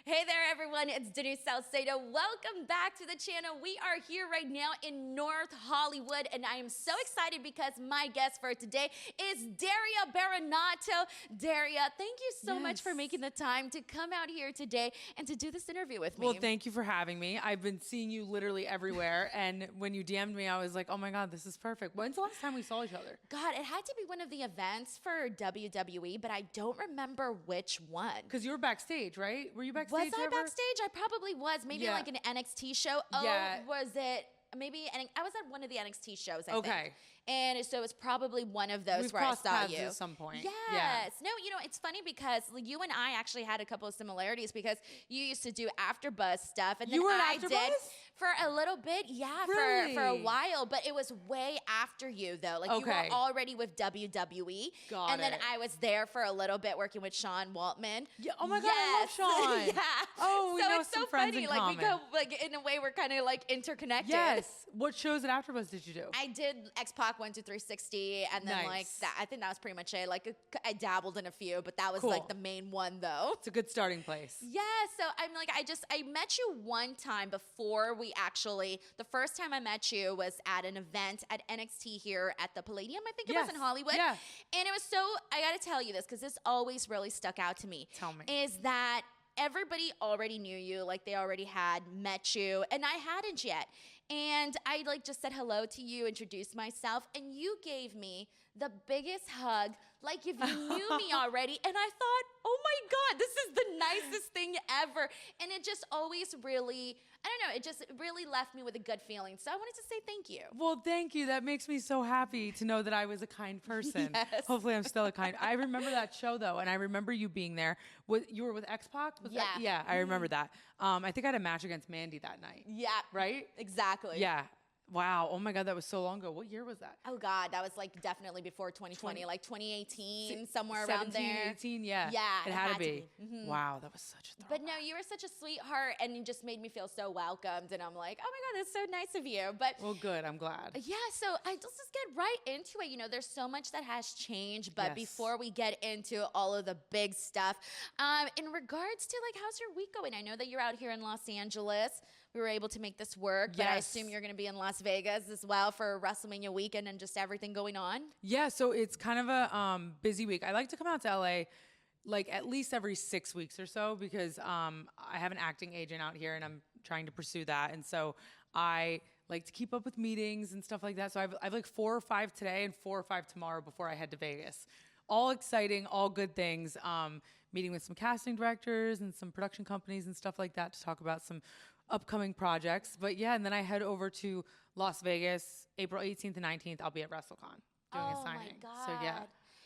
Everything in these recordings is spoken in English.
Hey there, everyone. It's Denise Salcedo. Welcome back to the channel. We are here right now in North Hollywood, and I am so excited because my guest for today is Daria Baranato. Daria, thank you so much for making the time to come out here today and to do this interview with me. Well, thank you for having me. I've been seeing you literally everywhere, and when you DM'd me, I was like, oh my God, this is perfect. When's the last time we saw each other? God, it had to be one of the events for WWE, but I don't remember which one. Because you were backstage, right? Were you backstage? Was I backstage? I probably was. Maybe like an NXT show. Oh, was it? Maybe I was at one of the NXT shows, I think. And so it's probably one of those where I saw you at some point. Yes. No, you know, it's funny because you and I actually had a couple of similarities because you used to do AfterBuzz stuff, and then I did for a little bit, for a while, but it was way after you though. Like you were already with WWE, and then I was there for a little bit working with Sean Waltman. Yeah. Oh my God, I love Sean. Oh, we know some friends in common. Like we go, like in a way, we're kind of like interconnected. Yes. What shows at AfterBuzz did you do? I did X-Pac 1 to 360, and then like that. I think that was pretty much it. Like I dabbled in a few, but that was like the main one though. It's a good starting place. Yeah. So I'm like, I met you one time before we actually. The first time I met you was at an event at NXT here at the Palladium. I think it was in Hollywood. Yeah. And it was so. I got to tell you this because this always really stuck out to me. Tell me. Is that everybody already knew you, like they already had met you, and I hadn't yet. And I like just said hello to you, introduced myself, and you gave me the biggest hug, like if you knew me already. And I thought, oh my God, this is the nicest thing ever. And it just always really, I don't know, it just really left me with a good feeling. So I wanted to say thank you. Well, thank you. That makes me so happy to know that I was a kind person. Yes. Hopefully I'm still a kind. I remember that show though, and I remember you being there. You were with X-Pac? Yeah, I remember that. I think I had a match against Mandy that night. Yeah. Right? Exactly. Yeah. Wow. Oh my God, that was so long ago. What year was that? Oh God, that was like definitely before 2020, like 2018, somewhere around 17, there. 18, yeah. Yeah. It had to be. Wow, that was such a throwback. But no, you were such a sweetheart, and you just made me feel so welcomed. And I'm like, oh my God, that's so nice of you. But well, good. I'm glad. Yeah. So let's just get right into it. You know, there's so much that has changed. But before we get into all of the big stuff, in regards to like, how's your week going? I know that you're out here in Los Angeles. We were able to make this work, but I assume you're going to be in Las Vegas as well for WrestleMania weekend and just everything going on. Yeah. So it's kind of a busy week. I like to come out to LA like at least every 6 weeks or so because I have an acting agent out here and I'm trying to pursue that. And so I like to keep up with meetings and stuff like that. So I've like 4 or 5 today and 4 or 5 tomorrow before I head to Vegas. All exciting, all good things. Meeting with some casting directors and some production companies and stuff like that to talk about some upcoming projects. But yeah, and then I head over to Las Vegas, April 18th and 19th. I'll be at WrestleCon doing a signing. Oh my God. So yeah.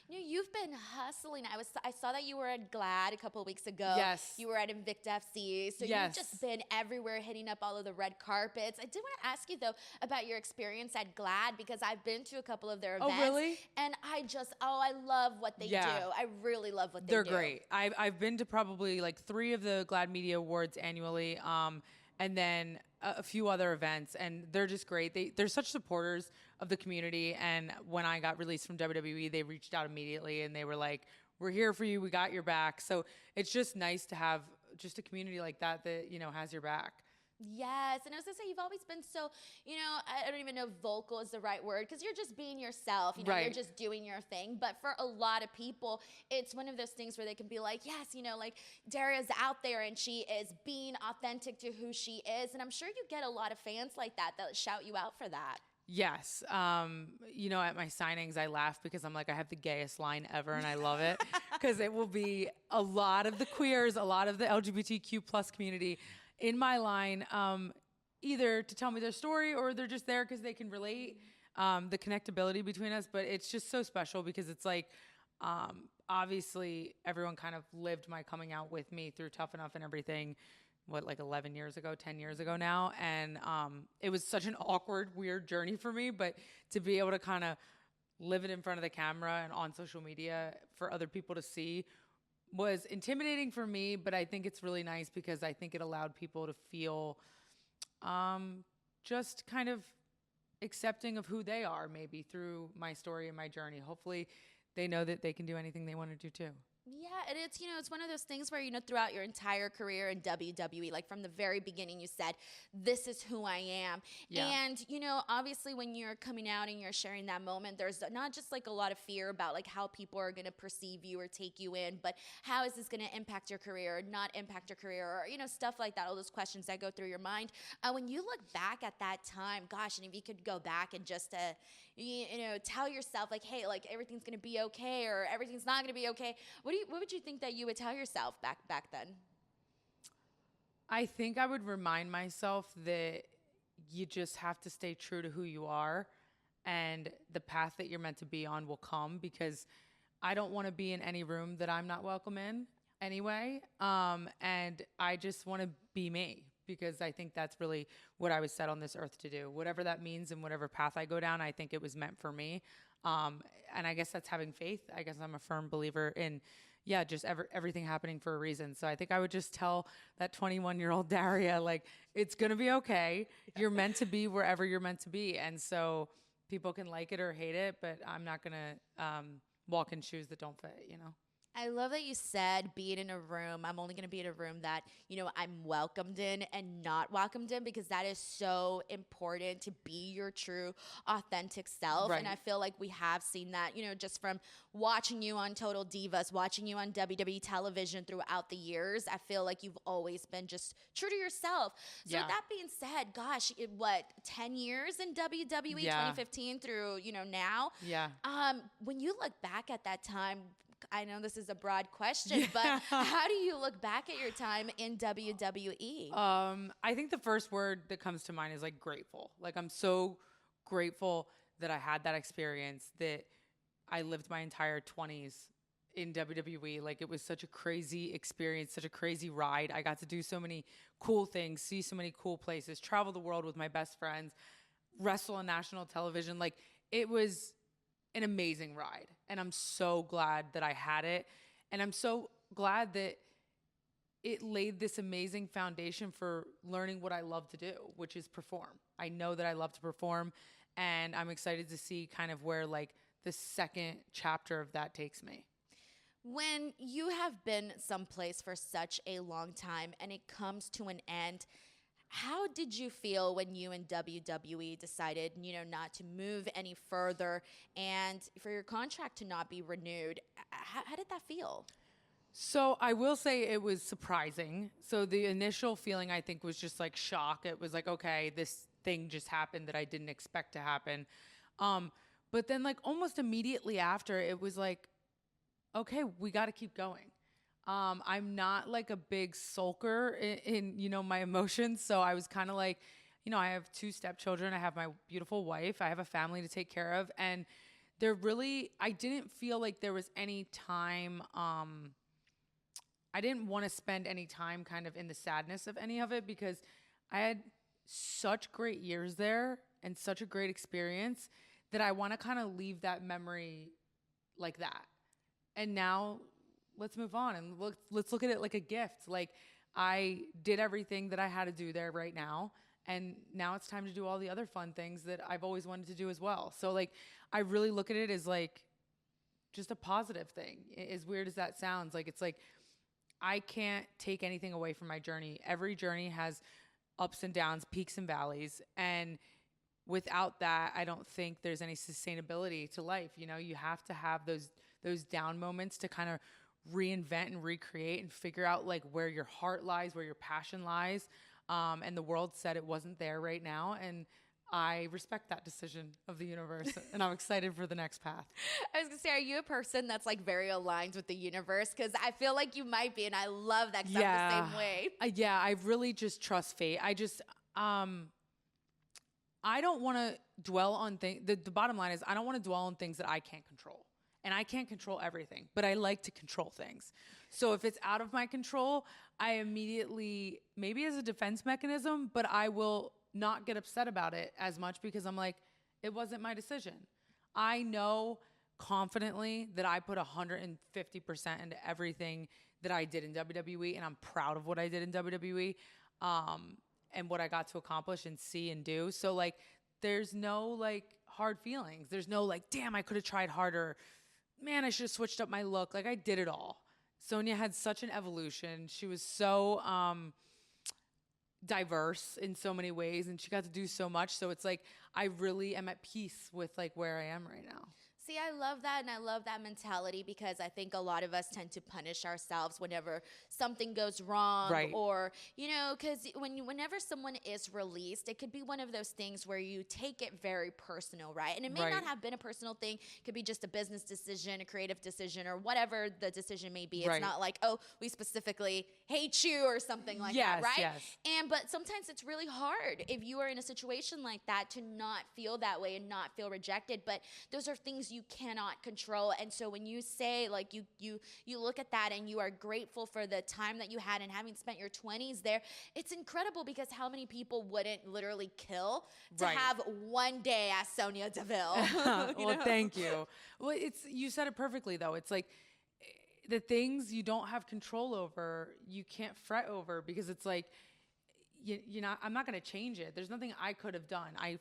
You know, you've been hustling. I saw that you were at GLAAD a couple of weeks ago. Yes. You were at Invicta FC. So you've just been everywhere hitting up all of the red carpets. I did want to ask you, though, about your experience at GLAAD because I've been to a couple of their events. Oh, really? And I love what they do. I really love what they do. They're great. I've been to probably like 3 of the GLAAD Media Awards annually. And then a few other events, and they're just great. They're such supporters of the community, and when I got released from WWE, they reached out immediately, and they were like, we're here for you, we got your back. So it's just nice to have just a community like that that, you know, has your back. Yes, and I was gonna say, you've always been so, you know, I don't even know if vocal is the right word, because you're just being yourself, you know, you're just doing your thing. But for a lot of people, it's one of those things where they can be like, yes, you know, like Daria's out there and she is being authentic to who she is. And I'm sure you get a lot of fans like that shout you out for that. Yes. You know, at my signings, I laugh because I'm like, I have the gayest line ever and I love it because it will be a lot of the queers, a lot of the LGBTQ plus community in my line, either to tell me their story or they're just there because they can relate, the connectability between us. But it's just so special because it's like, obviously everyone kind of lived my coming out with me through Tough Enough and everything. What, like 11 years ago, 10 years ago now. And it was such an awkward, weird journey for me, but to be able to kind of live it in front of the camera and on social media for other people to see was intimidating for me, but I think it's really nice because I think it allowed people to feel just kind of accepting of who they are maybe through my story and my journey. Hopefully they know that they can do anything they want to do too. Yeah, and it's, it's one of those things where, throughout your entire career in WWE, like from the very beginning, you said, this is who I am. Yeah. And, obviously when you're coming out and you're sharing that moment, there's not just like a lot of fear about like how people are going to perceive you or take you in, but how is this going to impact your career or not impact your career or, stuff like that, all those questions that go through your mind. When you look back at that time, gosh, and if you could go back and just, tell yourself like, hey, like everything's going to be okay or everything's not going to be okay. What would you think that you would tell yourself back then? I think I would remind myself that you just have to stay true to who you are, and the path that you're meant to be on will come, because I don't want to be in any room that I'm not welcome in anyway. And I just want to be me, because I think that's really what I was set on this earth to do. Whatever that means and whatever path I go down, I think it was meant for me. And I guess that's having faith. I guess I'm a firm believer in, yeah, just everything happening for a reason. So I think I would just tell that 21-year-old Daria, like, it's going to be okay. You're meant to be wherever you're meant to be. And so people can like it or hate it, but I'm not going to walk in shoes that don't fit, you know? I love that you said being in a room, I'm only going to be in a room that, I'm welcomed in and not welcomed in, because that is so important to be your true, authentic self. Right. And I feel like we have seen that, just from watching you on Total Divas, watching you on WWE television throughout the years. I feel like you've always been just true to yourself. So Yeah. with that being said, gosh, 10 years in WWE, Yeah. 2015 through, now? Yeah. When you look back at that time, I know this is a broad question, but how do you look back at your time in WWE? I think the first word that comes to mind is like grateful. Like, I'm so grateful that I had that experience, that I lived my entire 20s in WWE. Like, it was such a crazy experience, such a crazy ride. I got to do so many cool things, see so many cool places, travel the world with my best friends, wrestle on national television. Like, it was an amazing ride. And I'm so glad that I had it. And I'm so glad that it laid this amazing foundation for learning what I love to do, which is perform. I know that I love to perform, and I'm excited to see kind of where like the second chapter of that takes me. When you have been someplace for such a long time and it comes to an end, how did you feel when you and WWE decided, not to move any further and for your contract to not be renewed? How did that feel? So I will say it was surprising. So the initial feeling, I think, was just like shock. It was like, okay, this thing just happened that I didn't expect to happen. But then like almost immediately after, it was like, okay, we got to keep going. I'm not like a big sulker in my emotions. So I was kind of like, I have 2 stepchildren. I have my beautiful wife. I have a family to take care of. And I didn't feel like there was any time, I didn't want to spend any time kind of in the sadness of any of it, because I had such great years there and such a great experience that I want to kind of leave that memory like that. And now let's move on and let's look at it like a gift. Like, I did everything that I had to do there right now. And now it's time to do all the other fun things that I've always wanted to do as well. So like, I really look at it as like just a positive thing. As weird as that sounds, like, it's like, I can't take anything away from my journey. Every journey has ups and downs, peaks and valleys. And without that, I don't think there's any sustainability to life. You have to have those down moments to kind of reinvent and recreate and figure out like where your heart lies, where your passion lies. And the world said it wasn't there right now. And I respect that decision of the universe, and I'm excited for the next path. I was gonna say, are you a person that's like very aligned with the universe? Because I feel like you might be, and I love that, 'cause I'm the same way. Yeah, I really just trust fate. I just, I don't want to dwell on things. The bottom line is, I don't want to dwell on things that I can't control. And I can't control everything, but I like to control things. So if it's out of my control, I immediately, maybe as a defense mechanism, but I will not get upset about it as much, because I'm like, it wasn't my decision. I know confidently that I put 150% into everything that I did in WWE, and I'm proud of what I did in WWE, and what I got to accomplish and see and do. So like, there's no like hard feelings. There's no like, damn, I could have tried harder. Man, I should have switched up my look. Like, I did it all. Sonya had such an evolution. She was so diverse in so many ways, and she got to do so much. So it's like I really am at peace with like where I am right now. See, I love that, and I love that mentality because I think a lot of us tend to punish ourselves whenever something goes wrong, Right. or because whenever someone is released, it could be one of those things where you take it very personal, right? And it may Right. not have been a personal thing; it could be just a business decision, a creative decision, or whatever the decision may be. It's Right. not like, oh, we specifically hate you or something like that, Yes, right? yes. But sometimes it's really hard if you are in a situation like that to not feel that way and not feel rejected. But those are things you cannot control. And so when you say like you look at that and you are grateful for the time that you had and having spent your 20s there, it's incredible because how many people wouldn't literally kill to Right. have one day as Sonya Deville? Well, thank you. Well, you said it perfectly though. It's like the things you don't have control over, you can't fret over because it's like I'm not going to change it. There's nothing I could have done. I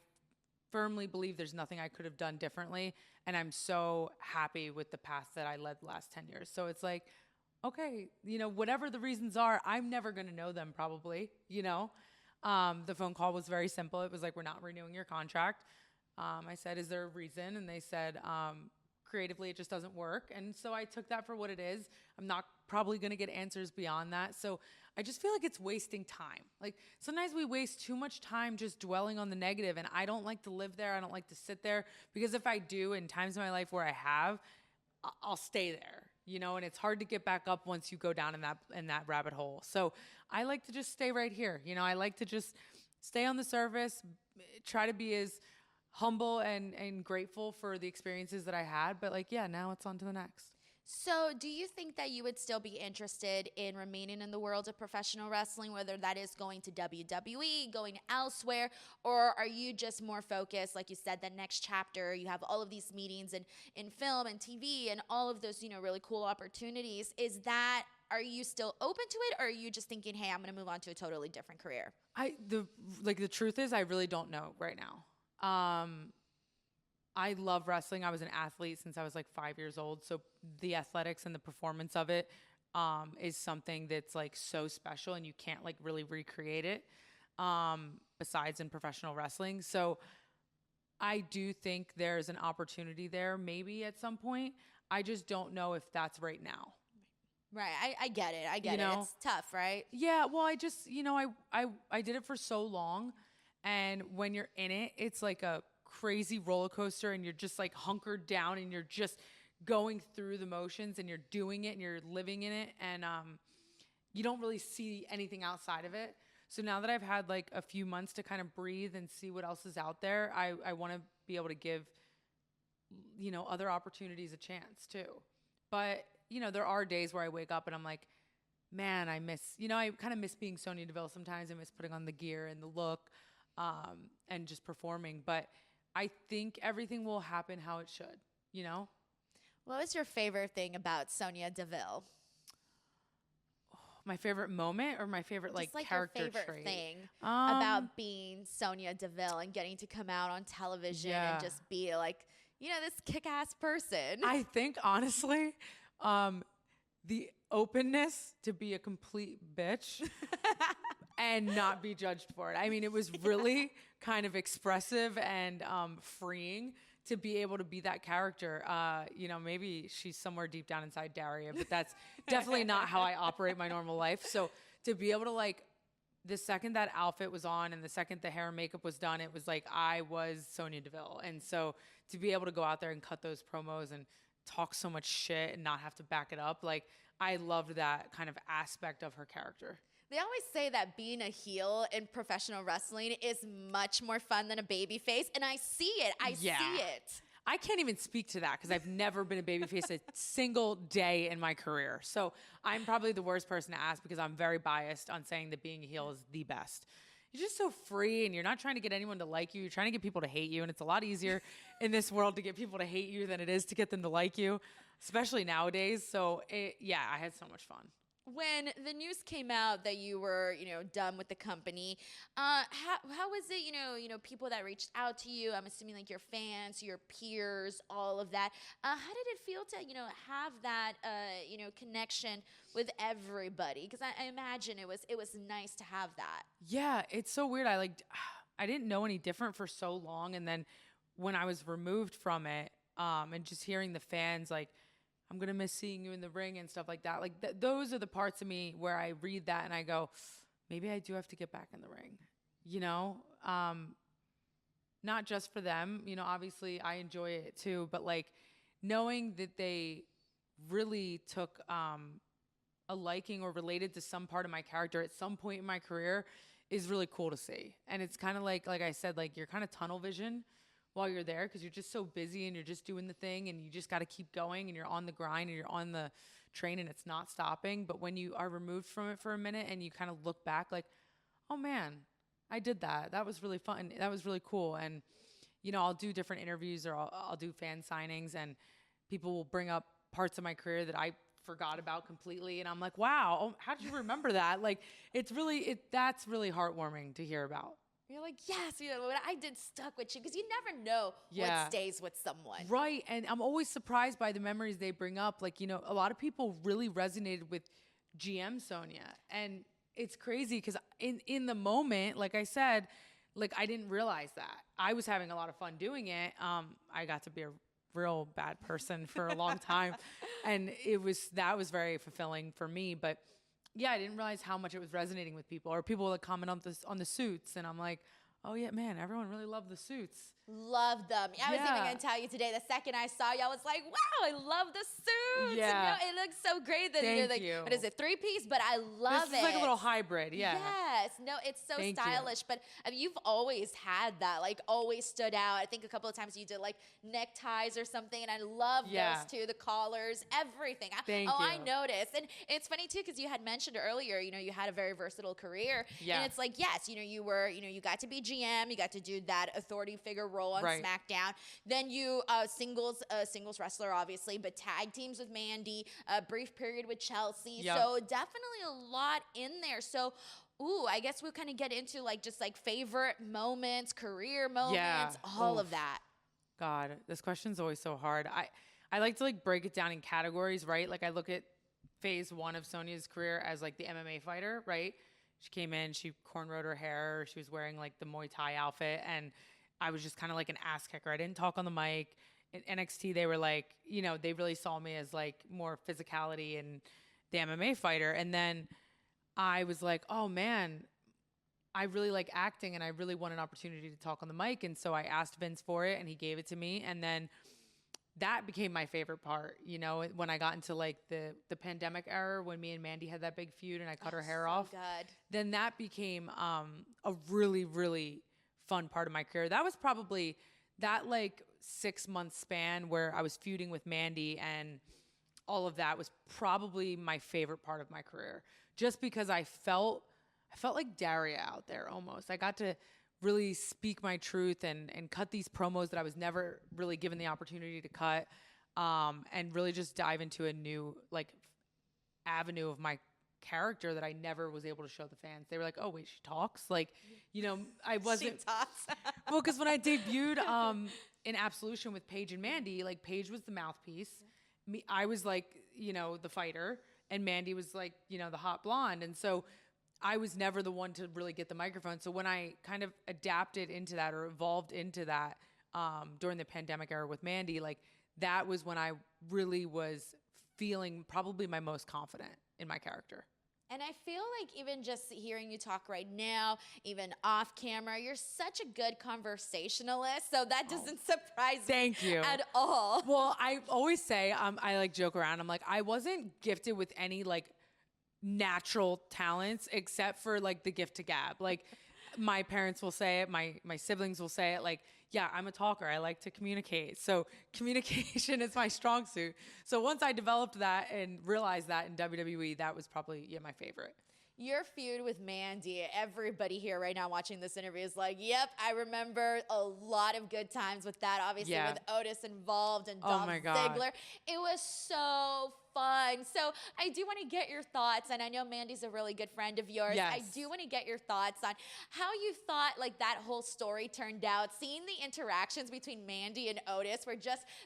firmly believe there's nothing I could have done differently. And I'm so happy with the path that I led the last 10 years. So it's like, okay, whatever the reasons are, I'm never going to know them probably, The phone call was very simple. It was like, we're not renewing your contract. I said, is there a reason? And they said, creatively, it just doesn't work. And so I took that for what it is. I'm not probably going to get answers beyond that. So I just feel like it's wasting time. Like sometimes we waste too much time just dwelling on the negative, and I don't like to live there. I don't like to sit there because if I do in times in my life where I have, I'll stay there, and it's hard to get back up once you go down in that rabbit hole. So I like to just stay right here. I like to just stay on the surface, try to be as humble and grateful for the experiences that I had. But now it's on to the next. So, do you think that you would still be interested in remaining in the world of professional wrestling, whether that is going to WWE, going elsewhere, or are you just more focused, like you said, the next chapter? You have all of these meetings in film and TV and all of those, really cool opportunities. Are you still open to it, or are you just thinking, hey, I'm going to move on to a totally different career? The truth is, I really don't know right now. I love wrestling. I was an athlete since I was like 5 years old. So the athletics and the performance of it is something that's like so special, and you can't like really recreate it besides in professional wrestling. So I do think there's an opportunity there maybe at some point. I just don't know if that's right now. Right. I get it. I get it. It's tough, right? Yeah. Well, I just, I did it for so long. And when you're in it, it's like a crazy roller coaster, and you're just like hunkered down, and you're just going through the motions, and you're doing it, and you're living in it, and you don't really see anything outside of it. So now that I've had like a few months to kind of breathe and see what else is out there, I want to be able to give other opportunities a chance too. But there are days where I wake up and I'm like, man, I kind of miss being Sonya Deville sometimes. I miss putting on the gear and the look and just performing. But I think everything will happen how it should, What was your favorite thing about Sonya Deville? My favorite moment or my favorite Just like character your favorite trait? thing about being Sonya Deville and getting to come out on television and just be like, this kick-ass person. I think honestly, the openness to be a complete bitch and not be judged for it. I mean, it was really kind of expressive and freeing to be able to be that character. Maybe she's somewhere deep down inside Daria, but that's definitely not how I operate my normal life. So to be able to the second that outfit was on and the second the hair and makeup was done, it was like I was Sonya Deville. And so to be able to go out there and cut those promos and talk so much shit and not have to back it up, I loved that kind of aspect of her character. They always say that being a heel in professional wrestling is much more fun than a babyface, and I see it. I see it. I can't even speak to that because I've never been a babyface a single day in my career. So I'm probably the worst person to ask because I'm very biased on saying that being a heel is the best. You're just so free, and you're not trying to get anyone to like you. You're trying to get people to hate you, and it's a lot easier in this world to get people to hate you than it is to get them to like you, especially nowadays. So, I had so much fun. when the news came out that you were, done with the company, how was it, people that reached out to you, I'm assuming like your fans, your peers, all of that. How did it feel to, have that, connection with everybody? Because I imagine it was nice to have that. Yeah, it's so weird. I didn't know any different for so long. And then when I was removed from it, and just hearing the fans like, I'm going to miss seeing you in the ring and stuff like that. Like those are the parts of me where I read that and I go, maybe I do have to get back in the ring, not just for them, obviously I enjoy it too, but like knowing that they really took, a liking or related to some part of my character at some point in my career is really cool to see. And it's kind of like I said, like you're kind of tunnel vision while you're there because you're just so busy and you're just doing the thing and you just got to keep going and you're on the grind and you're on the train and it's not stopping. But when you are removed from it for a minute and you kind of look back like, oh man, I did that. That was really fun. That was really cool. And, I'll do different interviews or I'll do fan signings and people will bring up parts of my career that I forgot about completely. And I'm like, wow, oh, how did you remember that? Like, that's really heartwarming to hear about. You're like, yes, what I did stuck with you because you never know what stays with someone. Right. And I'm always surprised by the memories they bring up. Like, a lot of people really resonated with GM Sonya. And it's crazy because in the moment, like I said, like I didn't realize that. I was having a lot of fun doing it. I got to be a real bad person for a long time. And that was very fulfilling for me. But yeah, I didn't realize how much it was resonating with people or people that comment on the suits. And I'm like, oh yeah, man, everyone really loved the suits. Love them. I was even going to tell you today, the second I saw you, I was like, wow, I love the suits. Yeah. It looks so great that Thank like, you. What is it, 3-piece? But I love it. This is like a little hybrid, yeah. Yes. No, it's so stylish. But you've always had that, like always stood out. I think a couple of times you did like neckties or something, and I love those too, the collars, everything. Thank you. I noticed. And it's funny too, because you had mentioned earlier, you had a very versatile career. Yeah. And it's like, yes, you were, you got to be GM, you got to do that authority figure role on SmackDown. Then you singles wrestler, obviously, but tag teams with Mandy, a brief period with Chelsea. Yep. So definitely a lot in there. So, I guess we'll kind of get into like just like favorite moments, career moments, all of that. God, this question's always so hard. I like to like break it down in categories, right? Like I look at phase one of Sonya's career as like the MMA fighter, right? She came in, she cornrowed her hair, she was wearing like the Muay Thai outfit, and I was just kind of like an ass kicker. I didn't talk on the mic. In NXT, they were like, they really saw me as like more physicality and the MMA fighter. And then I was like, oh man, I really like acting and I really want an opportunity to talk on the mic. And so I asked Vince for it and he gave it to me. And then that became my favorite part, when I got into like the pandemic era when me and Mandy had that big feud and I cut her hair off. God. Then that became a really, really fun part of my career. That was probably that like 6-month span where I was feuding with Mandy and all of that was probably my favorite part of my career. Just because I felt like Daria out there almost. I got to really speak my truth and cut these promos that I was never really given the opportunity to cut, and really just dive into a new like avenue of my character that I never was able to show the fans. They were like, oh wait, she talks? Like, I wasn't. She talks. Well, because when I debuted in Absolution with Paige and Mandy, like Paige was the mouthpiece. I was like, the fighter, and Mandy was like, the hot blonde. And so I was never the one to really get the microphone. So when I kind of adapted into that or evolved into that during the pandemic era with Mandy, like that was when I really was feeling probably my most confident in my character. And I feel like even just hearing you talk right now, even off camera, you're such a good conversationalist. So that doesn't surprise me at all. Well, I always say, I like joke around. I'm like, I wasn't gifted with any like natural talents except for like the gift to gab. Like my parents will say it, my siblings will say it, like, yeah, I'm a talker. I like to communicate. So communication is my strong suit. So once I developed that and realized that in WWE, that was probably my favorite. Your feud with Mandy, everybody here right now watching this interview is like, yep, I remember a lot of good times with that, obviously with Otis involved and Dolph Ziggler. It was so fun. So I do want to get your thoughts, and I know Mandy's a really good friend of yours. Yes. I do want to get your thoughts on how you thought like that whole story turned out. Seeing the interactions between Mandy and Otis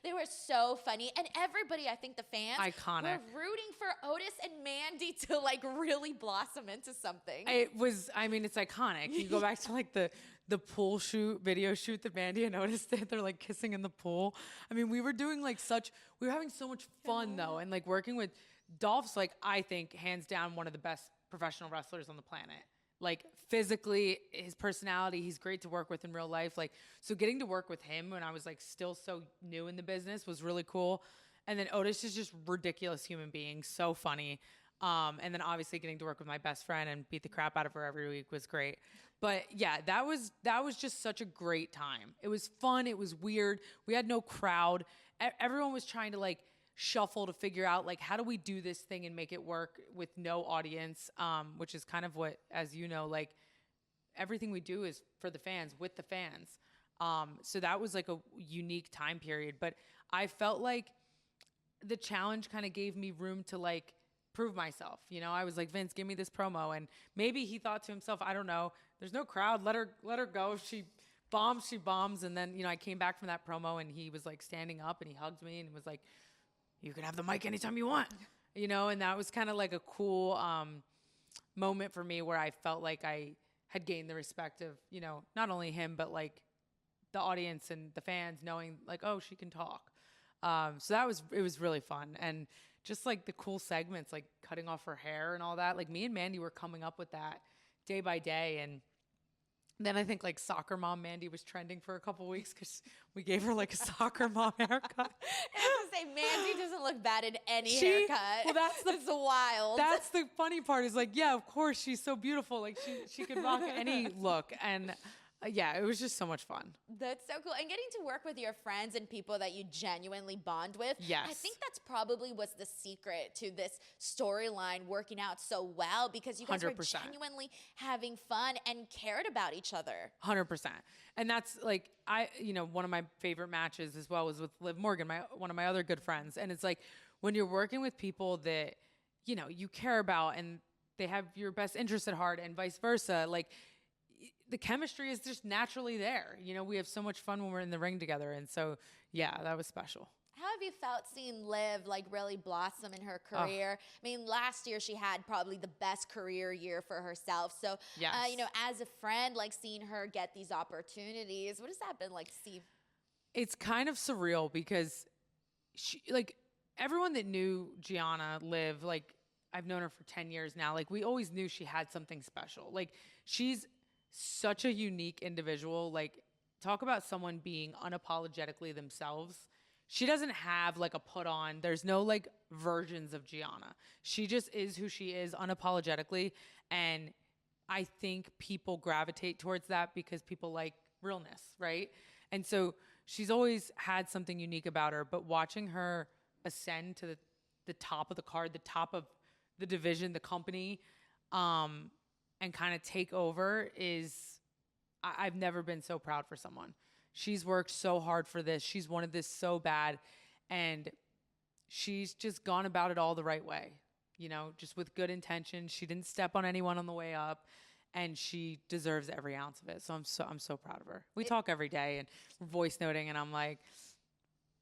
they were so funny, and everybody, I think the fans Iconic. were rooting for Otis and Mandy to like really blossom into something. It was, I mean, it's iconic. You go back to like the pool video shoot that Mandy and Otis did. They're like kissing in the pool. I mean, we were having so much fun though. And like working with Dolph's, like, I think hands down one of the best professional wrestlers on the planet. Like physically, his personality, he's great to work with in real life. Like, so getting to work with him when I was like still so new in the business was really cool. And then Otis is just ridiculous human being, so funny. And then obviously getting to work with my best friend and beat the crap out of her every week was great. But yeah, that was just such a great time. It was fun. It was weird. We had no crowd. Everyone was trying to like shuffle to figure out like, how do we do this thing and make it work with no audience? Which is kind of what, as you know, like everything we do is for the fans, with the fans. So that was like a unique time period, but I felt like the challenge kind of gave me room to like prove myself. You know, I was like, Vince, give me this promo. And maybe he thought to himself, I don't know, there's no crowd. Let her go. If she bombs. And then, you know, I came back from that promo and he was like standing up and he hugged me and was like, you can have the mic anytime you want, you know? And that was kind of like a cool moment for me where I felt like I had gained the respect of, you know, not only him, but like the audience and the fans knowing like, oh, she can talk. So it was really fun. And just like the cool segments, like cutting off her hair and all that, like me and Mandy were coming up with that day by day. And then I think like soccer mom Mandy was trending for a couple weeks because we gave her like a soccer mom haircut. I was gonna say, Mandy doesn't look bad in any haircut. Well, it's wild. That's the funny part is like, yeah, of course she's so beautiful. Like she could rock any look. And yeah, it was just so much fun. That's so cool. And getting to work with your friends and people that you genuinely bond with. Yes. I think that's probably was the secret to this storyline working out so well, because you guys 100%. were genuinely having fun and cared about each other. 100%. And that's like, one of my favorite matches as well was with Liv Morgan, one of my other good friends. And it's like, when you're working with people that, you know, you care about and they have your best interest at heart and vice versa, like, the chemistry is just naturally there. You know, we have so much fun when we're in the ring together. And so, yeah, that was special. How have you felt seeing Liv like really blossom in her career? I mean, last year she had probably the best career year for herself. So, yes. As a friend, like seeing her get these opportunities, what has that been like to see? It's kind of surreal because she, like, everyone that knew Gianna, Liv, like, I've known her for 10 years now. Like, we always knew she had something special. Like, she's such a unique individual. Like, talk about someone being unapologetically themselves. She doesn't have like a put on. There's no like versions of Gianna. She just is who she is unapologetically. And I think people gravitate towards that because people like realness, right? And so she's always had something unique about her, but watching her ascend to the top of the card, the top of the division, the company, and kind of take over I've never been so proud for someone. She's worked so hard for this. She's wanted this so bad. And she's just gone about it all the right way, you know, just with good intention. She didn't step on anyone on the way up, and she deserves every ounce of it. So I'm so proud of her. We talk every day and we're voice noting, and I'm like,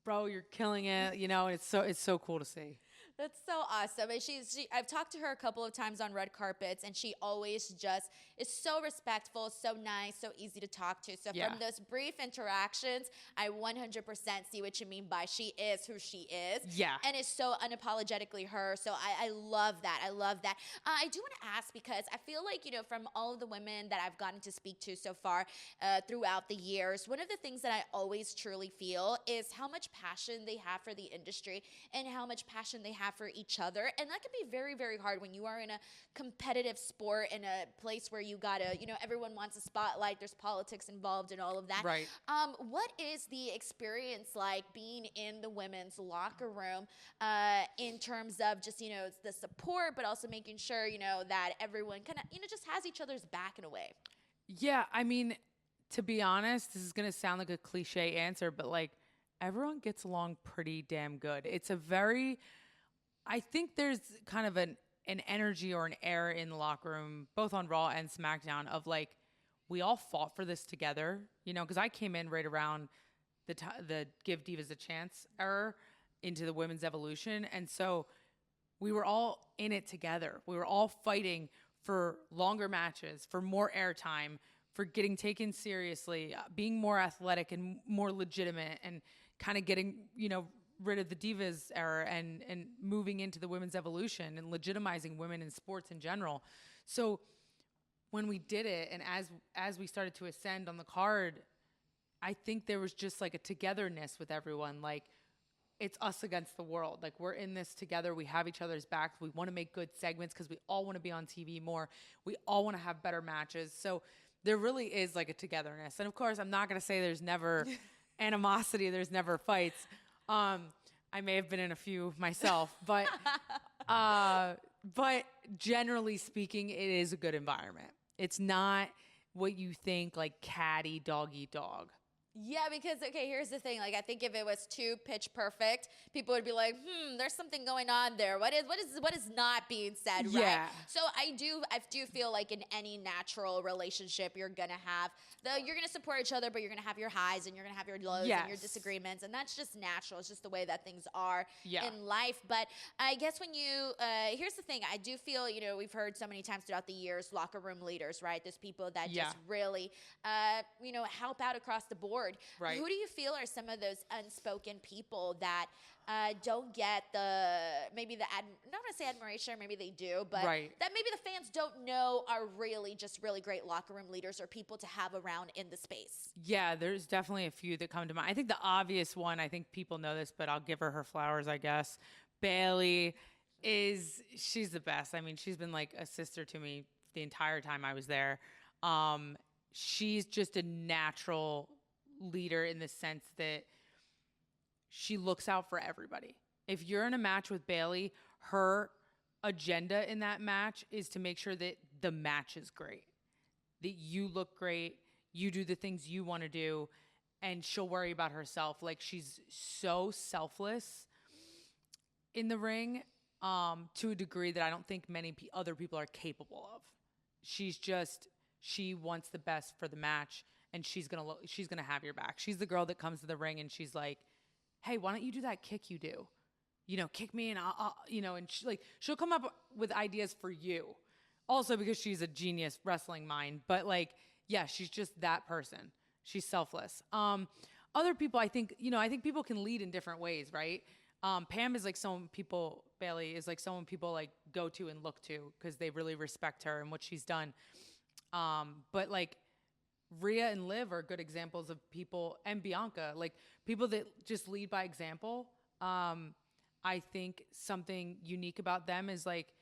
bro, you're killing it. You know, it's so cool to see. That's so awesome. And I've talked to her a couple of times on red carpets, and she always just is so respectful, so nice, so easy to talk to. So from those brief interactions, I 100% see what you mean by she is who she is. Yeah. And is so unapologetically her. So I love that. I love that. I do want to ask, because I feel like, you know, from all of the women that I've gotten to speak to so far throughout the years, one of the things that I always truly feel is how much passion they have for the industry and how much passion they have for each other. And that can be very, very hard when you are in a competitive sport, in a place where you gotta, you know, everyone wants a spotlight, there's politics involved and all of that. Right. What is the experience like being in the women's locker room in terms of just, you know, the support, but also making sure, you know, that everyone kind of, you know, just has each other's back in a way? Yeah, I mean, to be honest, this is going to sound like a cliche answer, but like everyone gets along pretty damn good. It's a very I think there's kind of an energy or an air in the locker room, both on Raw and SmackDown, of like, we all fought for this together, you know, because I came in right around the Give Divas a Chance era into the women's evolution. And so we were all in it together. We were all fighting for longer matches, for more airtime, for getting taken seriously, being more athletic and more legitimate, and kind of getting, you know, rid of the Divas era and moving into the women's evolution and legitimizing women in sports in general. So when we did it, and as we started to ascend on the card, I think there was just like a togetherness with everyone. Like, it's us against the world. Like, we're in this together. We have each other's backs. We want to make good segments because we all want to be on TV more. We all want to have better matches. So there really is like a togetherness. And of course, I'm not going to say there's never animosity. There's never fights. I may have been in a few myself, but generally speaking, it is a good environment. It's not what you think, like catty, dog eat dog. Yeah, because, okay, here's the thing. Like, I think if it was too pitch perfect, people would be like, there's something going on there. What is not being said, right? Yeah. So I do feel like in any natural relationship, you're going to have you're going to support each other, but you're going to have your highs and you're going to have your lows and your disagreements. And that's just natural. It's just the way that things are in life. But I guess when you, here's the thing. I do feel, you know, we've heard so many times throughout the years, locker room leaders, right? There's people that just really, you know, help out across the board. Right. Who do you feel are some of those unspoken people that don't get maybe not want to say admiration, or maybe they do, but that maybe the fans don't know are really just really great locker room leaders or people to have around in the space? Yeah, there's definitely a few that come to mind. I think the obvious one, I think people know this, but I'll give her flowers, I guess. Bayley she's the best. I mean, she's been like a sister to me the entire time I was there. She's just a natural leader in the sense that she looks out for everybody. If you're in a match with Bayley, her agenda in that match is to make sure that the match is great, that you look great, you do the things you want to do, and she'll worry about herself. Like, she's so selfless in the ring, to a degree that I don't think many other people are capable of. She wants the best for the match, and she's gonna have your back. She's the girl that comes to the ring and she's like, "Hey, why don't you do that kick you do? You know, kick me and I'll you know." And she'll come up with ideas for you. Also because she's a genius wrestling mind, but like, yeah, she's just that person. She's selfless. Other people, I think people can lead in different ways, right? Pam is like Bayley is like someone people like go to and look to because they really respect her and what she's done. But like, Rhea and Liv are good examples of people, and Bianca, like people that just lead by example. I think something unique about them is like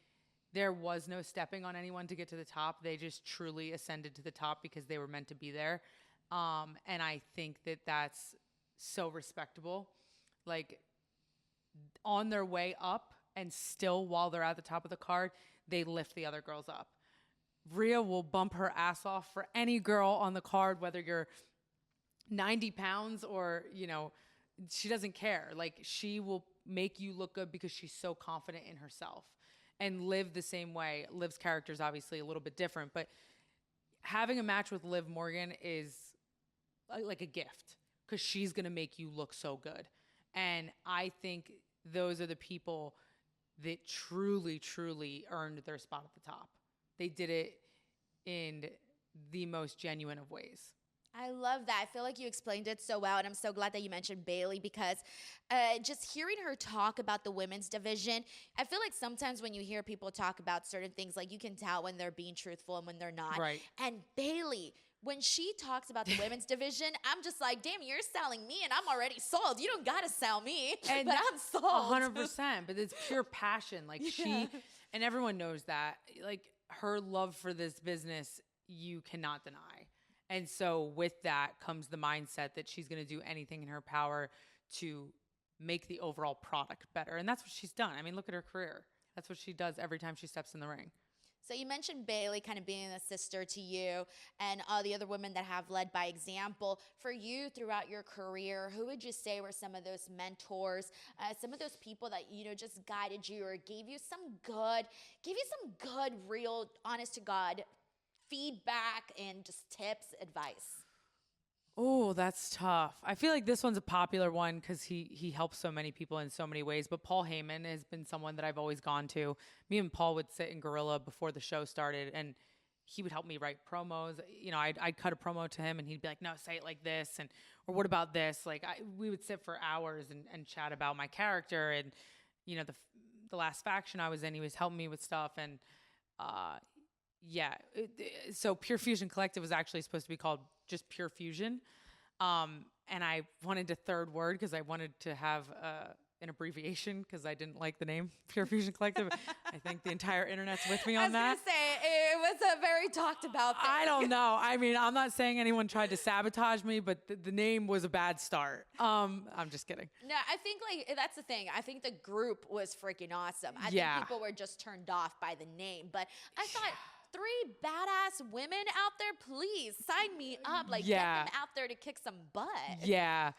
there was no stepping on anyone to get to the top. They just truly ascended to the top because they were meant to be there. And I think that that's so respectable. Like, on their way up and still while they're at the top of the card, they lift the other girls up. Rhea will bump her ass off for any girl on the card, whether you're 90 pounds or, you know, she doesn't care. Like, she will make you look good because she's so confident in herself. And Liv the same way. Liv's character is obviously a little bit different, but having a match with Liv Morgan is like a gift because she's going to make you look so good. And I think those are the people that truly, truly earned their spot at the top. They did it in the most genuine of ways. I love that. I feel like you explained it so well, and I'm so glad that you mentioned Bayley because just hearing her talk about the women's division, I feel like sometimes when you hear people talk about certain things, like you can tell when they're being truthful and when they're not. Right. And Bayley, when she talks about the women's division, I'm just like, damn, you're selling me and I'm already sold. You don't got to sell me, and but I'm sold. 100%. But it's pure passion. Like and everyone knows that. Like, her love for this business, you cannot deny. And so with that comes the mindset that she's going to do anything in her power to make the overall product better. And that's what she's done. I mean, look at her career. That's what she does every time she steps in the ring. So you mentioned Bailey kind of being a sister to you and all the other women that have led by example. For you throughout your career, who would you say were some of those mentors, some of those people that, just guided you or gave you some good, real, honest to God feedback and just tips, advice? Oh, that's tough. I feel like this one's a popular one because he helps so many people in so many ways. But Paul Heyman has been someone that I've always gone to. Me and Paul would sit in Gorilla before the show started, and he would help me write promos. I'd cut a promo to him, and he'd be like, "No, say it like this," or "What about this?" We would sit for hours and chat about my character and the last faction I was in. He was helping me with stuff, and so Pure Fusion Collective was actually supposed to be called just Pure Fusion. And I wanted a third word because I wanted to have an abbreviation because I didn't like the name Pure Fusion Collective. I think the entire internet's with me on that. I was going to say, it was a very talked about thing. I don't know. I mean, I'm not saying anyone tried to sabotage me, but the name was a bad start. I'm just kidding. No, I think that's the thing. I think the group was freaking awesome. I think people were just turned off by the name, but I thought 3 badass women out there, please sign me up. Get them out there to kick some butt. Yeah.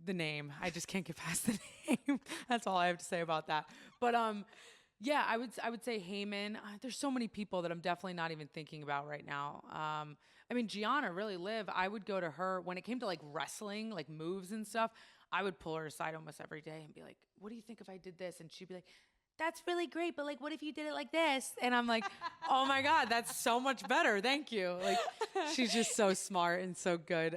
The name. I just can't get past the name. That's all I have to say about that. But I would say Heyman. There's so many people that I'm definitely not even thinking about right now. I mean, Gianna, really Liv. I would go to her when it came to wrestling, moves and stuff. I would pull her aside almost every day and be like, "What do you think if I did this?" And she'd be like, "That's really great, but what if you did it like this?" And I'm like, "Oh my God, that's so much better. Thank you." She's just so smart and so good.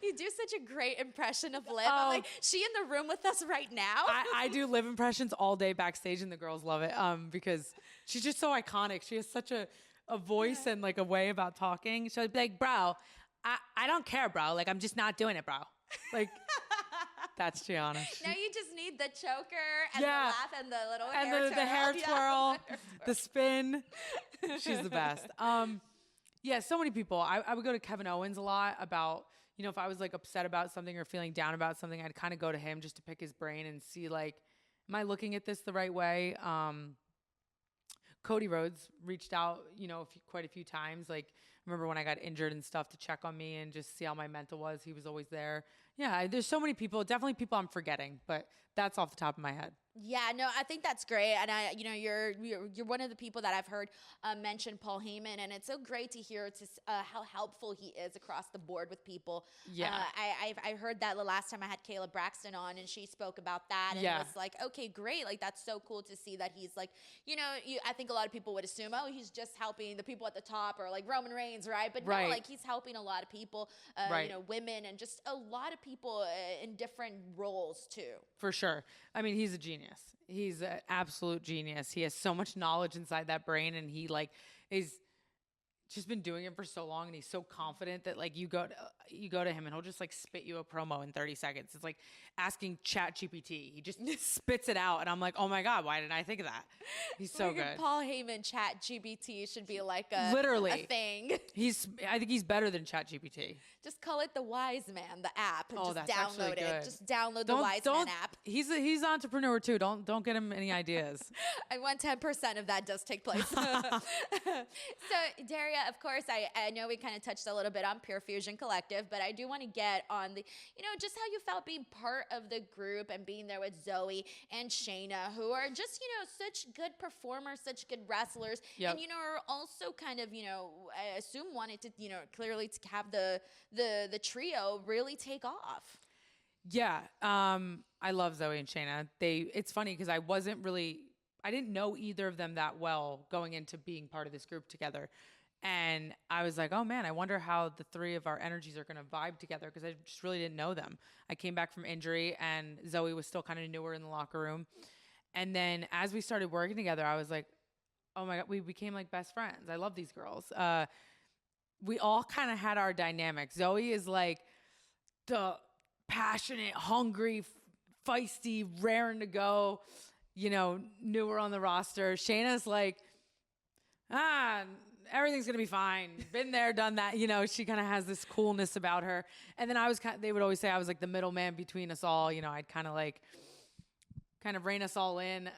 You do such a great impression of Liv. I'm she in the room with us right now? I do Liv impressions all day backstage, and the girls love it because she's just so iconic. She has such a voice and a way about talking. She'll be like, "Bro, I don't care, bro. I'm just not doing it, bro." That's Gianna. Now you just need the choker and the laugh and the little hair twirl. And the hair twirl, the spin. She's the best. So many people. I would go to Kevin Owens a lot about, if I was upset about something or feeling down about something, I'd kind of go to him just to pick his brain and see am I looking at this the right way? Cody Rhodes reached out, quite a few times. Remember when I got injured and stuff to check on me and just see how my mental was. He was always there. Yeah, there's so many people, definitely people I'm forgetting, but that's off the top of my head. Yeah, no, I think that's great. And you're one of the people that I've heard mention Paul Heyman, and it's so great to hear how helpful he is across the board with people. Yeah. I heard that the last time I had Kayla Braxton on, and she spoke about that, and it was okay, great. That's so cool to see that he's I think a lot of people would assume, oh, he's just helping the people at the top or Roman Reigns, right? But no, he's helping a lot of people, women, and just a lot of people in different roles too. For sure. I mean, he's a genius. He's an absolute genius. He has so much knowledge inside that brain, and he is just been doing it for so long, and he's so confident that you go to him and he'll just spit you a promo in 30 seconds. It's like asking ChatGPT. He just spits it out, and I'm like, oh my God, why didn't I think of that? He's so good. Paul Heyman ChatGPT should be literally a thing. I think he's better than ChatGPT. Just call it the Wise Man, the app, and just that's download good. it. Just download the Wise Man app. He's an entrepreneur too. Don't get him any ideas. I want 10% of that does take place. So Daria, of course, I know we kind of touched a little bit on Pure Fusion Collective, but I do want to get on the, just how you felt being part of the group and being there with Zoe and Shayna, who are just, such good performers, such good wrestlers, and, are also kind of, I assume wanted to, clearly to have the trio really take off. Yeah. I love Zoe and Shayna. It's funny because I didn't know either of them that well going into being part of this group together. And I was like, oh man, I wonder how the three of our energies are going to vibe together because I just really didn't know them. I came back from injury and Zoe was still kind of newer in the locker room. And then as we started working together, I was like, oh my God, we became best friends. I love these girls. We all kind of had our dynamic. Zoe is the passionate, hungry, feisty, raring to go, newer on the roster. Shayna's everything's going to be fine. Been there, done that. She kind of has this coolness about her. And then they would always say I was the middleman between us all. I'd kind of rein us all in.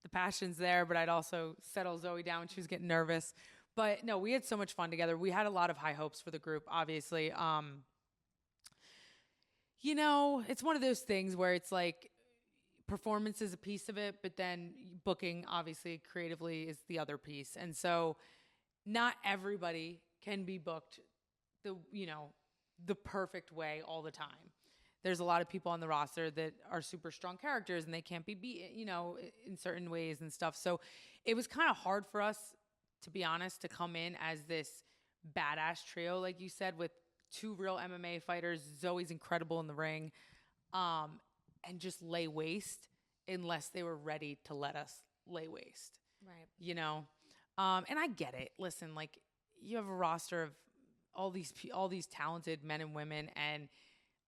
the passion's there, but I'd also settle Zoe down when she was getting nervous. But no, we had so much fun together. We had a lot of high hopes for the group, obviously. You know, it's one of those things where it's like performance is a piece of it, but then booking, obviously, creatively is the other piece. And so not everybody can be booked the perfect way all the time. There's a lot of people on the roster that are super strong characters and they can't be beat, in certain ways and stuff. So it was kind of hard for us, to be honest, to come in as this badass trio, like you said, with two real MMA fighters. Zoe's incredible in the ring, and just lay waste unless they were ready to let us lay waste. Right. And I get it. Listen, like, you have a roster of all these talented men and women, and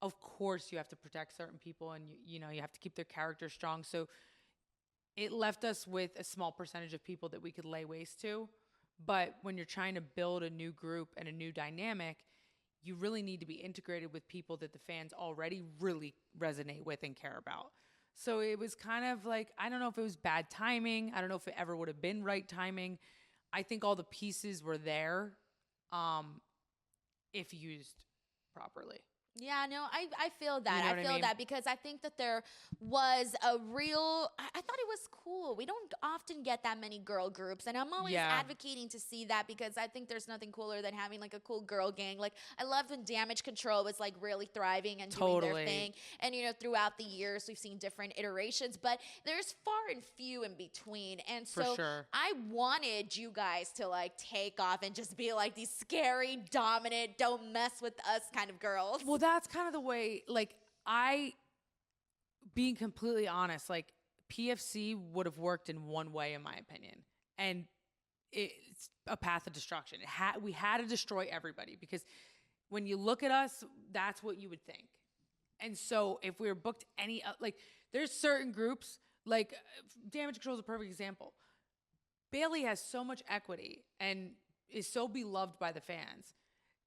of course you have to protect certain people, and you have to keep their character strong. So it left us with a small percentage of people that we could lay waste to. But when you're trying to build a new group and a new dynamic, you really need to be integrated with people that the fans already really resonate with and care about. So it was kind of like, I don't know if it was bad timing. I don't know if it ever would have been right timing. I think all the pieces were there, if used properly. Yeah, no, I feel that. You know what I feel I mean? that because I think that there was a real, I thought it was cool. We don't often get that many girl groups, and I'm always advocating to see that because I think there's nothing cooler than having like a cool girl gang. Like, I loved when Damage Control was like really thriving and doing their thing. And, throughout the years, we've seen different iterations, but there's far and few in between. And so For sure. I wanted you guys to like take off and just be like these scary, dominant, don't mess with us kind of girls. Well, that's kind of the way, like, being completely honest, like, PFC would have worked in one way, in my opinion. And it's a path of destruction. We had to destroy everybody, because when you look at us, that's what you would think. And so if we were booked there's certain groups, like Damage Control is a perfect example. Bailey has so much equity and is so beloved by the fans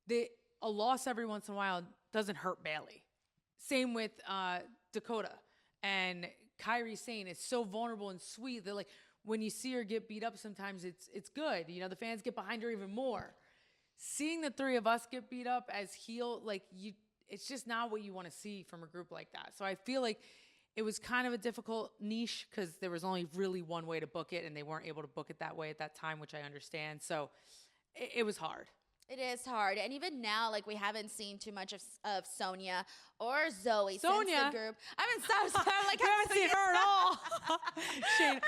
that a loss every once in a while doesn't hurt Bailey. Same with Dakota. And Kairi Sane is so vulnerable and sweet that, like, when you see her get beat up, sometimes it's good. The fans get behind her even more. Seeing the three of us get beat up as heel, it's just not what you want to see from a group like that. So I feel like it was kind of a difficult niche because there was only really one way to book it, and they weren't able to book it that way at that time, which I understand. So it was hard. It is hard. And even now, like, we haven't seen too much of Sonya or Zoe Sonya? since the group. I haven't seen her at all. Shane,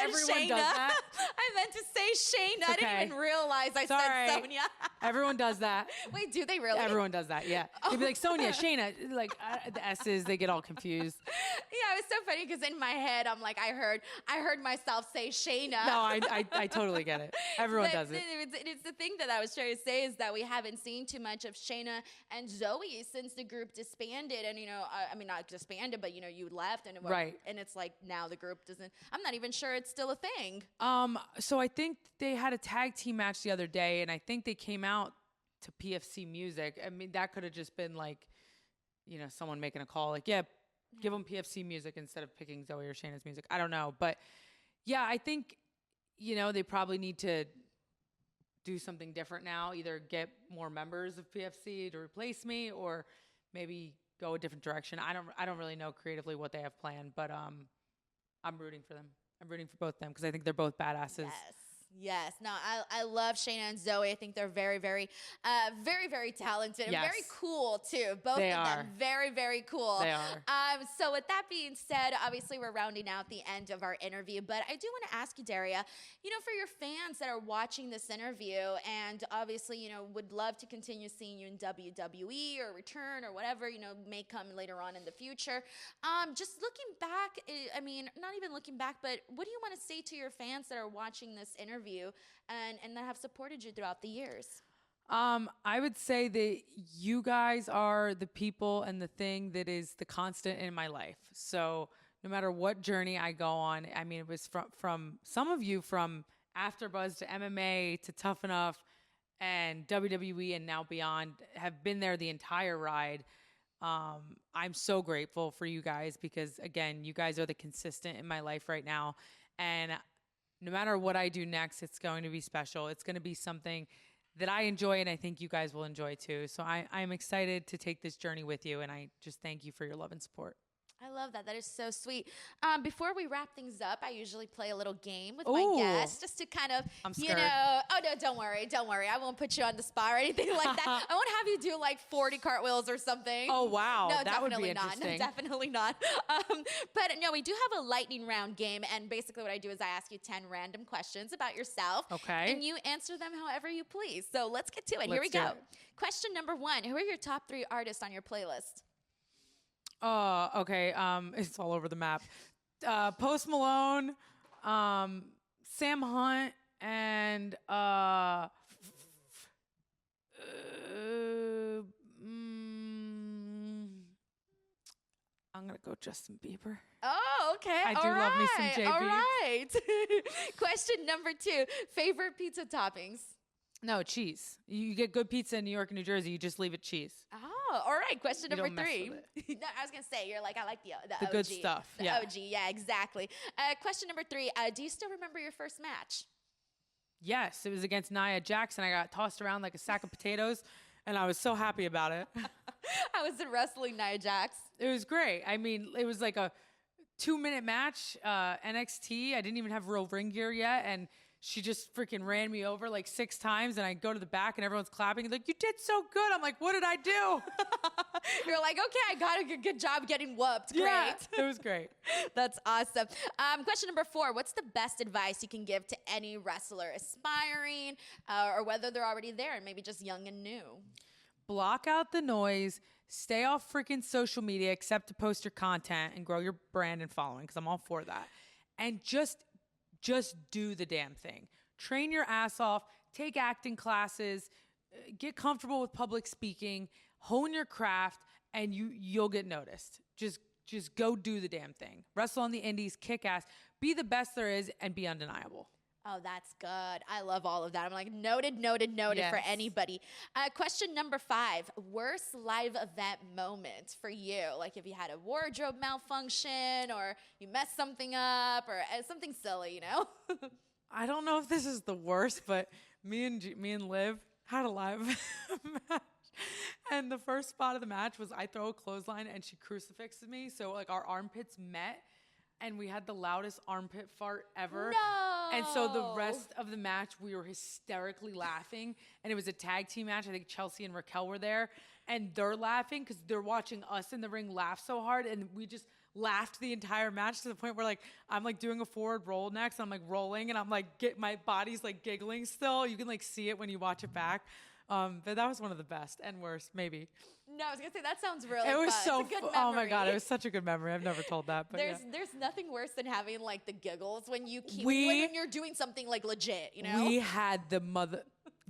everyone does that. I meant to say Shayna. Okay. I didn't even realize I said Sonya. Everyone does that. Wait, do they really? Everyone does that, yeah. They'd be like, Sonya, Shayna, like, the S's, they get all confused. Yeah, it was so funny because in my head, I'm like, I heard myself say Shayna. No, I totally get it. Everyone does it. It's the thing that I was trying to say is that we haven't seen too much of Shayna and Zoe since the group disbanded. And, not disbanded, but, you left. And right. And it's like now the group doesn't, I'm not even sure it's still a thing. So I think they had a tag team match the other day, and I think they came out to PFC music. I mean, that could have just been like, someone making a call, like, yeah, give them PFC music instead of picking Zoe or Shayna's music. I don't know. But yeah, I think, they probably need to do something different now, either get more members of PFC to replace me or maybe go a different direction. I don't really know creatively what they have planned, but I'm rooting for them. I'm rooting for both of them because I think they're both badasses. Yes. No, I love Shayna and Zoe. I think they're very, very, very, very talented and very cool too. Both of them, very, very cool. They are. So with that being said, obviously we're rounding out the end of our interview, but I do want to ask you, Daria, for your fans that are watching this interview and obviously, would love to continue seeing you in WWE or return or whatever, may come later on in the future. Just looking back, not even looking back, but what do you want to say to your fans that are watching this interview and that have supported you throughout the years? I would say that you guys are the people and the thing that is the constant in my life. So no matter what journey I go on, it was from some of you from AfterBuzz to MMA to Tough Enough and WWE and now beyond have been there the entire ride. I'm so grateful for you guys because, again, you guys are the consistent in my life right now. And no matter what I do next, it's going to be special. It's going to be something that I enjoy, and I think you guys will enjoy too. So I'm excited to take this journey with you, and I just thank you for your love and support. I love that. That is so sweet. Before we wrap things up, I usually play a little game with Ooh. my guests just to kind of, I'm you scared. know, oh no, don't worry. I won't put you on the spot or anything like that. I won't have you do like 40 cartwheels or something. Oh, wow. No, That would be definitely not. No, interesting. definitely not. But no, we do have a lightning round game. And basically what I do is I ask you 10 random questions about yourself. Okay. And you answer them however you please. So let's get to it. Here we Let's do go. it. Question number 1. Who are your top 3 artists on your playlist? Okay. It's all over the map. Post Malone, Sam Hunt, and I'm gonna go Justin Bieber. Oh, okay. I do love me some JB. All right. Question number 2. Favorite pizza toppings? No, cheese. You get good pizza in New York and New Jersey. You just leave it cheese. Oh, all right. Question You number don't mess 3. with No, I was going to say, you're like, I like the The OG. good stuff, The yeah. OG, yeah, exactly. Question number 3. Do you still remember your first match? Yes, it was against Nia Jax, and I got tossed around like a sack of potatoes, and I was so happy about it. I was in wrestling Nia Jax. It was great. I mean, it was like a 2-minute match, NXT. I didn't even have real ring gear yet, and she just freaking ran me over like 6 times, and I go to the back, and everyone's clapping. And like, you did so good. I'm like, what did I do? You're like, okay, I got a good job getting whooped. Great. Yeah, it was great. That's awesome. Question number 4. What's the best advice you can give to any wrestler aspiring or whether they're already there and maybe just young and new? Block out the noise. Stay off freaking social media except to post your content and grow your brand and following, because I'm all for that. And just do the damn thing. Train your ass off. Take acting classes. Get comfortable with public speaking. Hone your craft, and you'll get noticed. Just go do the damn thing. Wrestle on the indies. Kick ass. Be the best there is, and be undeniable. Oh, that's good. I love all of that. I'm like, noted Yes. for anybody. Question number 5, worst live event moment for you? Like if you had a wardrobe malfunction or you messed something up or something silly, you know? I don't know if this is the worst, but me and Liv had a live match. And the first spot of the match was I throw a clothesline and she crucifixes me. So like our armpits met. And we had the loudest armpit fart ever. No. And so the rest of the match, we were hysterically laughing. And it was a tag team match. I think Chelsea and Raquel were there. And they're laughing because they're watching us in the ring laugh so hard. And we just laughed the entire match to the point where like I'm like doing a forward roll next. I'm like rolling and I'm like my body's like giggling still. You can like see it when you watch it back. But that was one of the best and worst, maybe. No, I was gonna say that sounds really It was fun. so It's a good oh my memory. God, it was such a good memory. I've never told that, but There's nothing worse than having like the giggles when you keep We- when you're doing something like legit, you know? We had the mother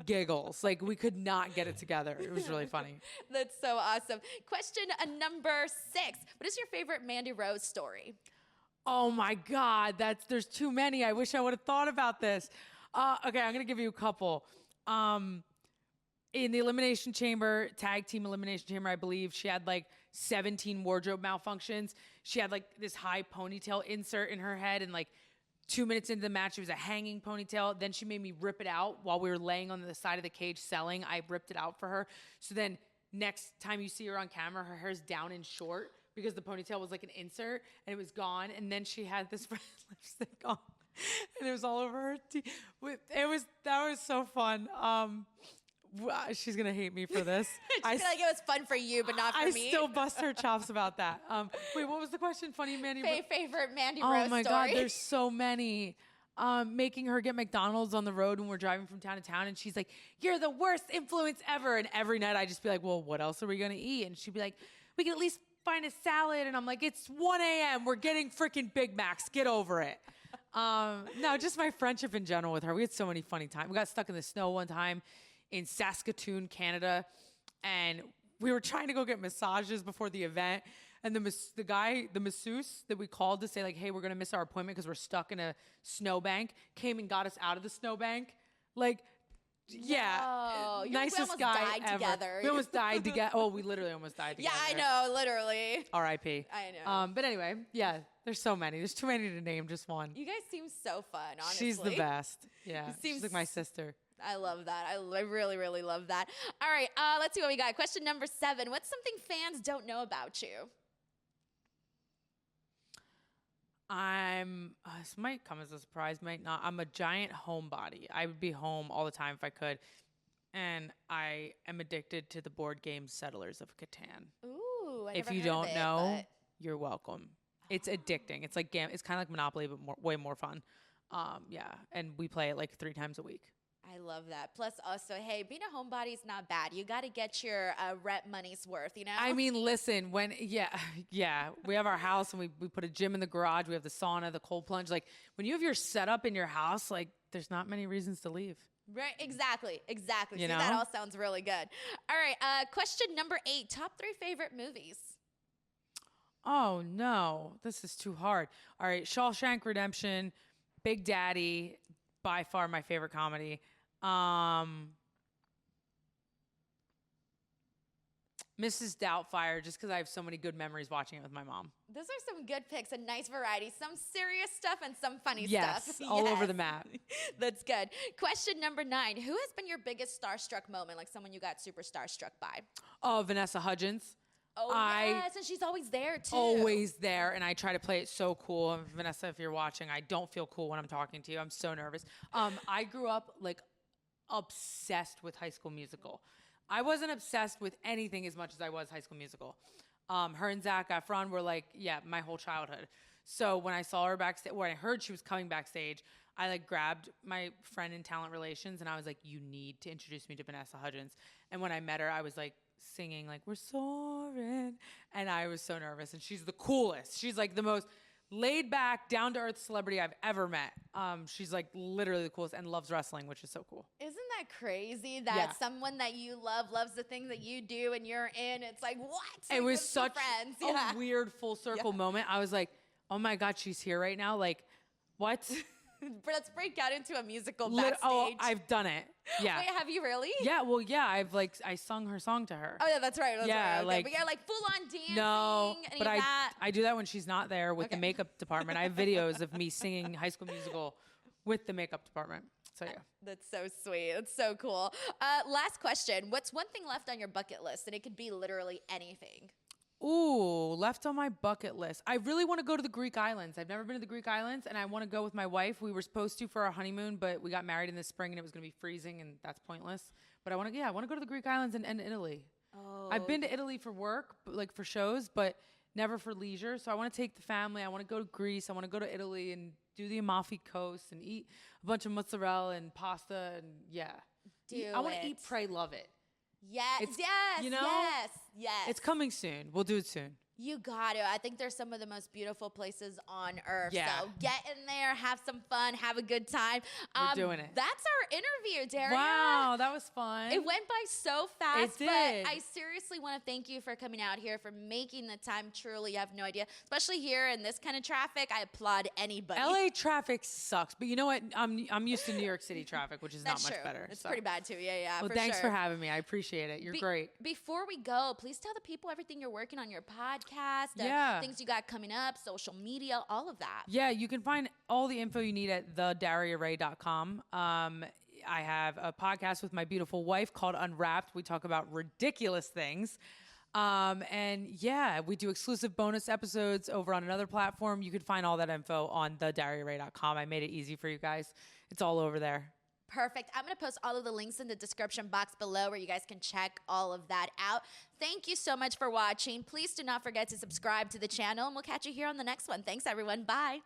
giggles. Like we could not get it together. It was really funny. That's so awesome. Question number 6. What is your favorite Mandy Rose story? Oh my God, there's too many. I wish I would have thought about this. Okay, I'm gonna give you a couple. In the Elimination Chamber, tag team Elimination Chamber, I believe she had like 17 wardrobe malfunctions. She had like this high ponytail insert in her head, and like 2 minutes into the match, it was a hanging ponytail. Then she made me rip it out while we were laying on the side of the cage selling. I ripped it out for her. So then next time you see her on camera, her hair's down and short because the ponytail was like an insert and it was gone. And then she had this red lipstick on and it was all over her teeth. That was so fun. She's gonna hate me for this. I feel like it was fun for you, but not for I me. still bust her chops about that. Wait, what was the question? Funny Mandy. Favorite Mandy Oh Rose my story. God, there's so many. Making her get McDonald's on the road when we're driving from town to town, and she's like, "You're the worst influence ever." And every night I just be like, "Well, what else are we gonna eat?" And she'd be like, "We can at least find a salad." And I'm like, "It's 1 a.m. We're getting freaking Big Macs. Get over it." No, just my friendship in general with her. We had so many funny times. We got stuck in the snow one time in Saskatoon, Canada, and we were trying to go get massages before the event. And the masseuse that we called to say like, "Hey, we're gonna miss our appointment because we're stuck in a snowbank," came and got us out of the snowbank. Like, yeah, Oh, we nicest almost guy died ever. together. We almost died together. Oh, we literally almost died Yeah, together. I know, literally. R.I.P. I know. But anyway, yeah, there's so many. There's too many to name, just one. You guys seem so fun, honestly. She's the best. Yeah, Seems- she's like my sister. I love that. I really, really love that. All right, let's see what we got. Question number 7. What's something fans don't know about you? This might come as a surprise, might not. I'm a giant homebody. I would be home all the time if I could. And I am addicted to the board game Settlers of Catan. Ooh, I If never you heard don't of it, know, but- you're welcome. It's addicting. It's like it's kind of like Monopoly, but way more fun. Yeah, and we play it like 3 times a week. I love that. Plus, also, hey, being a homebody is not bad. You got to get your rep money's worth, you know? I mean, listen, yeah, we have our house and we put a gym in the garage. We have the sauna, the cold plunge. Like when you have your setup in your house, like there's not many reasons to leave. Right, exactly. You See, know? that all sounds really good. All right, question number 8. Top 3 favorite movies. Oh no, this is too hard. All right, Shawshank Redemption, Big Daddy, by far my favorite comedy. Mrs. Doubtfire, just because I have so many good memories watching it with my mom. Those are some good picks, a nice variety, some serious stuff and some funny Yes, stuff. all over the map. That's good. Question number 9. Who has been your biggest starstruck moment, like someone you got super starstruck by? Oh, Vanessa Hudgens. Oh, yes, and she's always there, too. Always there, and I try to play it so cool. And Vanessa, if you're watching, I don't feel cool when I'm talking to you. I'm so nervous. I grew up like obsessed with High School Musical. I wasn't obsessed with anything as much as I was High School Musical. Her and Zac Efron were like, yeah, my whole childhood. So when I saw her backstage, when I heard she was coming backstage, I like grabbed my friend in talent relations and I was like, you need to introduce me to Vanessa Hudgens. And when I met her, I was like singing like, we're soaring. And I was so nervous. And she's the coolest. She's like the most laid back, down to earth celebrity I've ever met. She's like literally the coolest and loves wrestling, which is so cool. Isn't that crazy that someone that you love loves the thing that you do and you're in? It's like, what? It was Let's be such friends. a weird full circle moment. I was like, oh my God, she's here right now. Like, what? But let's break out into a musical backstage. Oh, I've done it. Yeah. Wait, have you really? Yeah, well, yeah, I sung her song to her. Oh, yeah, that's right. That's Yeah, right. Okay. like- But you're like full on dancing. No, any but of that? I do that when she's not there with the Okay. makeup department. I have videos of me singing High School Musical with the makeup department. So yeah. That's so sweet. That's so cool. Last question. What's one thing left on your bucket list? And it could be literally anything. Ooh, left on my bucket list. I really want to go to the Greek islands. I've never been to the Greek islands, and I want to go with my wife. We were supposed to for our honeymoon, but we got married in the spring, and it was going to be freezing, and that's pointless. But I want to go to the Greek islands and Italy. Oh, I've been to Italy for work, like for shows, but never for leisure. So I want to take the family. I want to go to Greece. I want to go to Italy and do the Amalfi Coast and eat a bunch of mozzarella and pasta and I want to eat, pray, love it. Yes, It's- yes, you know, yes. It's coming soon. We'll do it soon. You got to. I think they're some of the most beautiful places on earth. Yeah. So get in there, have some fun, have a good time. We're doing it. That's our interview, Daria. Wow, that was fun. It went by so fast, It but did. I seriously want to thank you for coming out here, for making the time. Truly, you have no idea. Especially here in this kind of traffic, I applaud anybody. LA traffic sucks, but you know what? I'm used to New York City traffic, which is That's not much true. better. It's so. pretty bad too. Yeah, Well, for thanks sure. for having me. I appreciate it. You're great. Before we go, please tell the people everything you're working on your podcast, things you got coming up, social media, all of that. Yeah, you can find all the info you need at thedariaray.com. I have a podcast with my beautiful wife called Unwrapped. We talk about ridiculous things. And yeah, we do exclusive bonus episodes over on another platform. You can find all that info on thedariaray.com. I made it easy for you guys. It's all over there. Perfect. I'm going to post all of the links in the description box below where you guys can check all of that out. Thank you so much for watching. Please do not forget to subscribe to the channel, and we'll catch you here on the next one. Thanks, everyone. Bye.